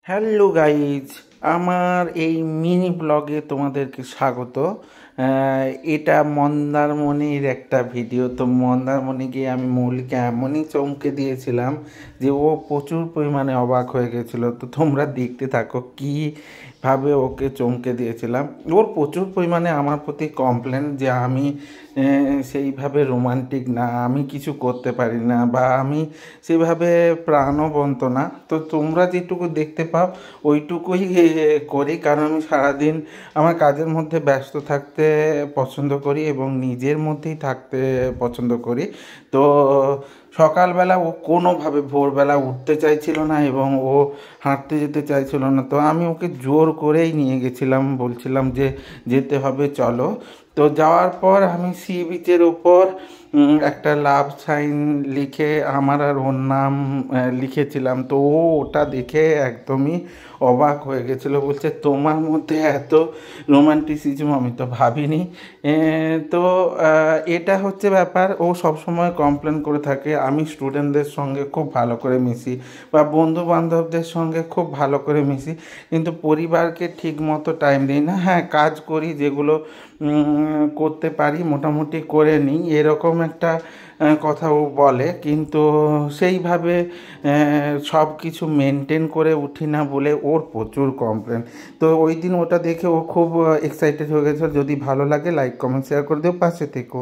Hello guys, আমার এই mini ব্লগে তোমাদেরকে স্বাগত। এটা মন্দারমণির একটা ভিডিও। তো মন্দারমণি গিয়ে আমি মৌলিকে এমনই চমকে দিয়েছিলাম যে ও প্রচুর পরিমাণে অবাক হয়ে গেছিলো। তো তোমরা দেখতে থাকো কীভাবে ওকে চমকে দিয়েছিলাম। ওর প্রচুর পরিমাণে আমার প্রতি কমপ্লেন যে আমি সেইভাবে রোমান্টিক না, আমি কিছু করতে পারি না, বা আমি সেভাবে প্রাণবন্ত না। তো তোমরা যেটুকু দেখতে পাও ওইটুকুই করি, কারণ আমি সারাদিন আমার কাজের মধ্যে ব্যস্ত থাকতে পছন্দ করি এবং নিজের মধ্যেই থাকতে পছন্দ করি। তো সকালবেলা ও কোনোভাবে ভোরবেলা উঠতে চাইছিল না এবং ও হাঁটতে যেতে চাইছিল না। তো আমি ওকে জোর করেই নিয়ে গেছিলাম, বলছিলাম যে যেতে হবে চলো। তো যাওয়ার পর আমি সি বিচের ওপর একটা লাভ সাইন লিখে আমার আর ওর নাম লিখেছিলাম। তো ও ওটা দেখে একদমই অবাক হয়ে গেছিলো, বলছে তোমার মধ্যে এত রোমান্টিসিজম আমি তো ভাবিনি। তো এটা হচ্ছে ব্যাপার। ও সবসময় কমপ্লেন করে থাকে আমি স্টুডেন্টদের সঙ্গে খুব ভালো করে মিশি বা বন্ধু বান্ধবদের সঙ্গে খুব ভালো করে মিশি, কিন্তু পরিবারকে ঠিক মতো টাইম দিই না। হ্যাঁ, কাজ করি, যেগুলো করতে পারি মোটামুটি করে নিই, এরকম একটা কথা ও বলে। কিন্তু সেইভাবে সব কিছু মেনটেন করে উঠি না বলে ওর প্রচুর কমপ্লেন। তো ওই দিন ওটা দেখে ও খুব এক্সাইটেড হয়ে গেছে। যদি ভালো লাগে লাইক কমেন্ট শেয়ার করে দিও, পাশে থেকো।